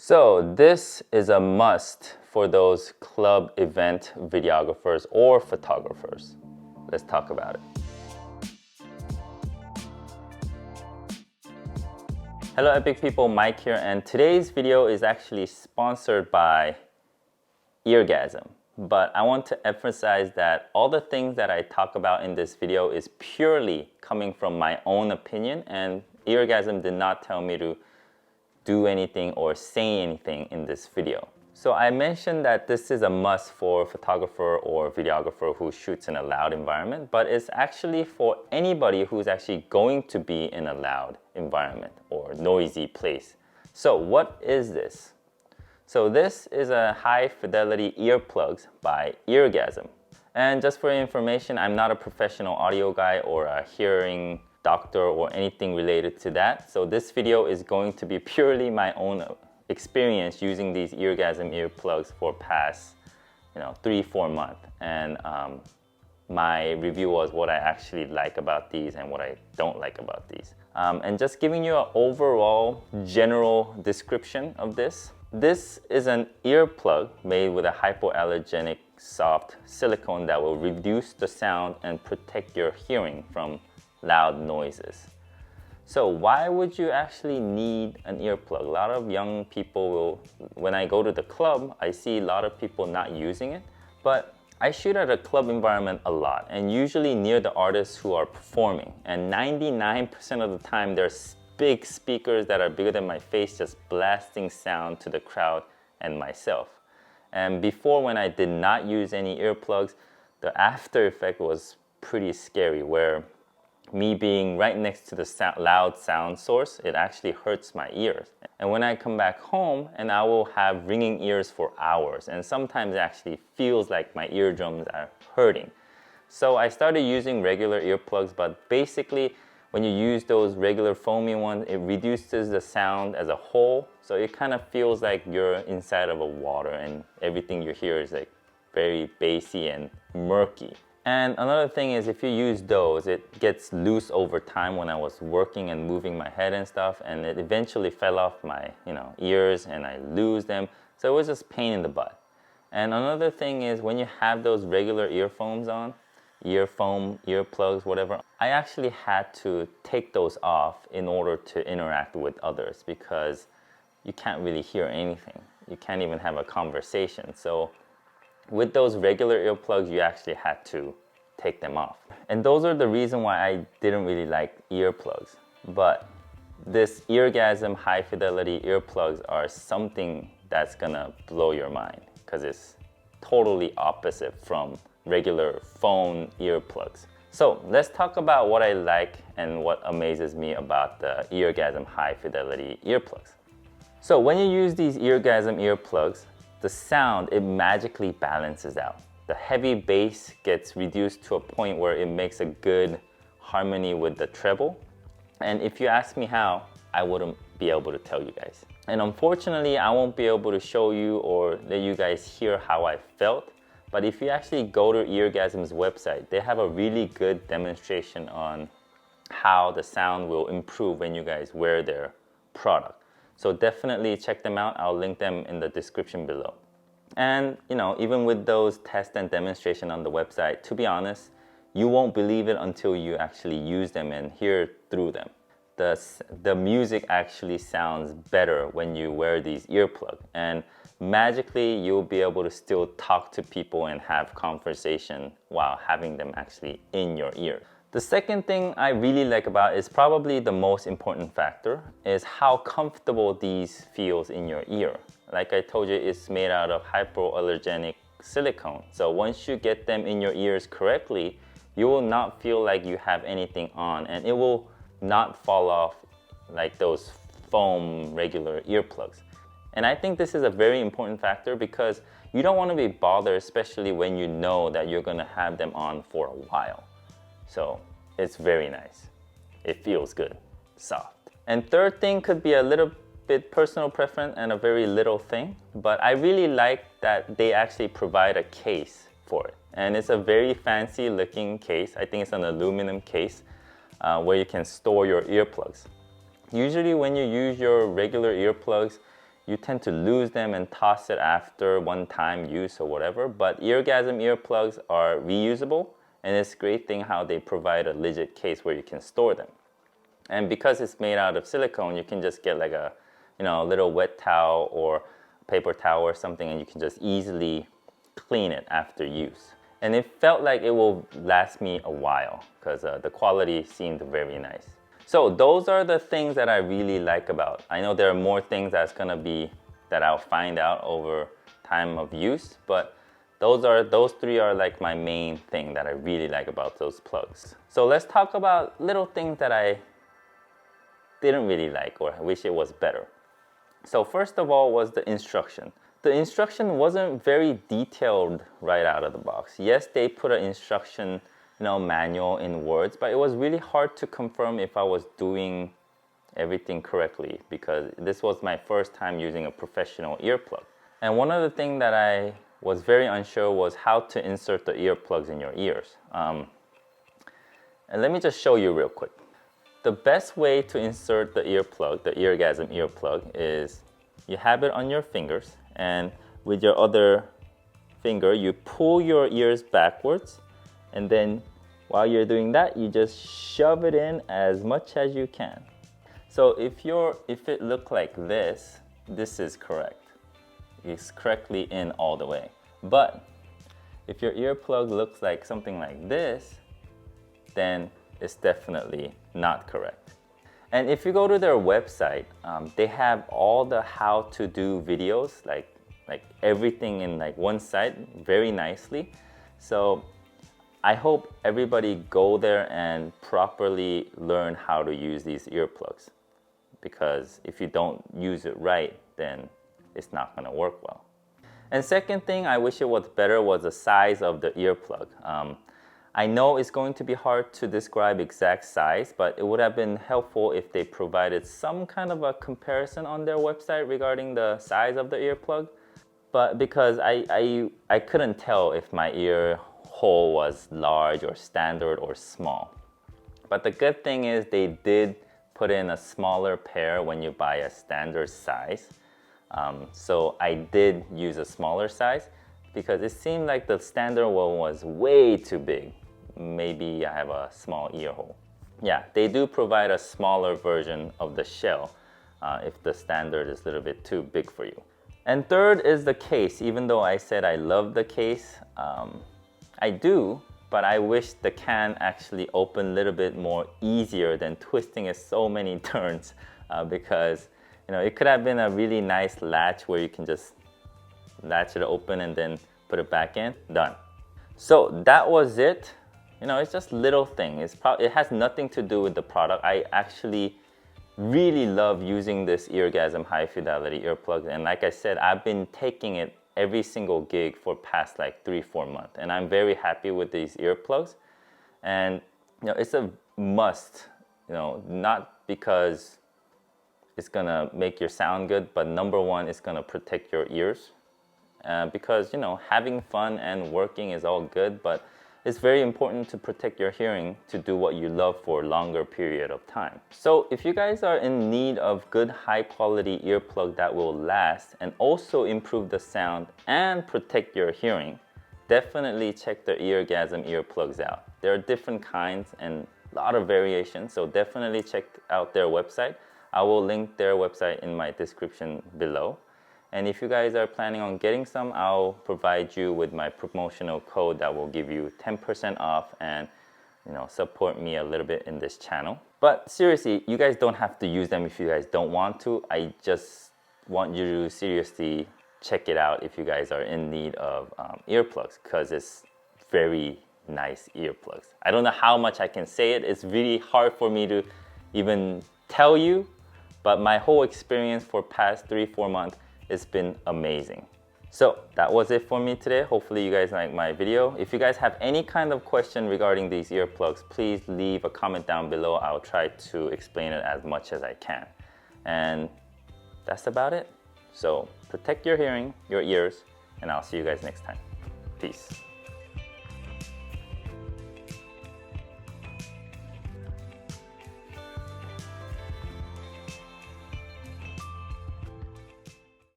So this is a must for those club event videographers or photographers. Let's talk about it. Hello epic people, Mike here, and today's video is actually sponsored by EARGASM. But I want to emphasize that all the things that I talk about in this video is purely coming from my own opinion, and EARGASM did not tell me to do anything or say anything in this video. So I mentioned that this is a must for a photographer or videographer who shoots in a loud environment, but it's actually for anybody who's actually going to be in a loud environment or noisy place. So what is this? So this is a high fidelity earplugs by EARGASM. And just for your information, I'm not a professional audio guy or a hearing doctor or anything related to that. So this video is going to be purely my own experience using these EARGASM earplugs for past 3-4 months. And my review was what I actually like about these and what I don't like about these. And just giving you an overall general description of this. This is an earplug made with a hypoallergenic soft silicone that will reduce the sound and protect your hearing from loud noises. So why would you actually need an earplug? A lot of young people will, when I go to the club, I see a lot of people not using it, but I shoot at a club environment a lot and usually near the artists who are performing. And 99% of the time there's big speakers that are bigger than my face just blasting sound to the crowd and myself. And before, when I did not use any earplugs, the after effect was pretty scary, where me being right next to the loud sound source, it actually hurts my ears. And when I come back home, and I will have ringing ears for hours, and sometimes it actually feels like my eardrums are hurting. So I started using regular earplugs, but basically when you use those regular foamy ones, it reduces the sound as a whole. So it kind of feels like you're inside of a water and everything you hear is like very bassy and murky. And another thing is, if you use those, it gets loose over time when I was working and moving my head and stuff, and it eventually fell off my ears and I lose them. So it was just pain in the butt. And another thing is, when you have those regular earphones on, earplugs, whatever, I actually had to take those off in order to interact with others because you can't really hear anything. You can't even have a conversation. So with those regular earplugs, you actually had to take them off. And those are the reason why I didn't really like earplugs. But this EARGASM high fidelity earplugs are something that's gonna blow your mind because it's totally opposite from regular phone earplugs. So let's talk about what I like and what amazes me about the EARGASM high fidelity earplugs. So when you use these EARGASM earplugs, the sound, it magically balances out. The heavy bass gets reduced to a point where it makes a good harmony with the treble. And if you ask me how, I wouldn't be able to tell you guys. And unfortunately, I won't be able to show you or let you guys hear how I felt. But if you actually go to EARGASM's website, they have a really good demonstration on how the sound will improve when you guys wear their product. So definitely check them out. I'll link them in the description below. And even with those tests and demonstration on the website, to be honest, you won't believe it until you actually use them and hear through them. The music actually sounds better when you wear these earplugs. And magically, you'll be able to still talk to people and have conversation while having them actually in your ear. The second thing I really like about is probably the most important factor is how comfortable these feels in your ear. Like I told you, it's made out of hypoallergenic silicone. So once you get them in your ears correctly, you will not feel like you have anything on, and it will not fall off like those foam regular earplugs. And I think this is a very important factor because you don't want to be bothered, especially when you know that you're going to have them on for a while. So it's very nice. It feels good, soft. And third thing could be a little bit personal preference and a very little thing, but I really like that they actually provide a case for it. And it's a very fancy looking case. I think it's an aluminum case where you can store your earplugs. Usually when you use your regular earplugs, you tend to lose them and toss it after one-time use or whatever. But EARGASM earplugs are reusable, and it's a great thing how they provide a legit case where you can store them. And because it's made out of silicone, you can just get like a little wet towel or paper towel or something, and you can just easily clean it after use. And it felt like it will last me a while because the quality seemed very nice. So those are the things that I really like about. I know there are more things that I'll find out over time of use, but those three are like my main thing that I really like about those plugs. So let's talk about little things that I didn't really like or I wish it was better. So first of all was the instruction. The instruction wasn't very detailed right out of the box. Yes, they put an instruction manual in words, but it was really hard to confirm if I was doing everything correctly because this was my first time using a professional earplug. And one of the things that I was very unsure was how to insert the earplugs in your ears. And let me just show you real quick. The best way to insert the earplug, the EARGASM earplug, is you have it on your fingers, and with your other finger, you pull your ears backwards, and then while you're doing that, you just shove it in as much as you can. So if it looked like this is correct. It's correctly in all the way. But if your earplug looks like something like this, then it's definitely not correct. And if you go to their website, they have all the how to do videos, like everything in like one site very nicely. So I hope everybody go there and properly learn how to use these earplugs, because if you don't use it right, then it's not going to work well. And second thing I wish it was better was the size of the earplug. I know it's going to be hard to describe exact size, but it would have been helpful if they provided some kind of a comparison on their website regarding the size of the earplug. But because I couldn't tell if my ear hole was large or standard or small. But the good thing is they did put in a smaller pair when you buy a standard size. So I did use a smaller size because it seemed like the standard one was way too big. Maybe I have a small ear hole. Yeah, they do provide a smaller version of the shell if the standard is a little bit too big for you. And third is the case. Even though I said I love the case, I do, but I wish the can actually opened a little bit more easier than twisting it so many turns because it could have been a really nice latch where you can just latch it open and then put it back in. Done. So that was it. It's just little thing. It has nothing to do with the product. I actually really love using this EARGASM high fidelity earplugs, and like I said, I've been taking it every single gig for past like 3-4 months, and I'm very happy with these earplugs. And it's a must, not because it's gonna make your sound good, but number one, it's gonna protect your ears because having fun and working is all good, but it's very important to protect your hearing to do what you love for a longer period of time. So if you guys are in need of good high quality earplug that will last and also improve the sound and protect your hearing, definitely check the EARGASM earplugs out. There are different kinds and a lot of variations, so definitely check out their website. I will link their website in my description below. And if you guys are planning on getting some, I'll provide you with my promotional code that will give you 10% off and support me a little bit in this channel. But seriously, you guys don't have to use them if you guys don't want to. I just want you to seriously check it out if you guys are in need of earplugs, because it's very nice earplugs. I don't know how much I can say it. It's really hard for me to even tell you, but my whole experience for past 3-4 months, it's been amazing. So that was it for me today. Hopefully you guys like my video. If you guys have any kind of question regarding these earplugs, please leave a comment down below. I'll try to explain it as much as I can. And that's about it. So protect your hearing, your ears, and I'll see you guys next time. Peace.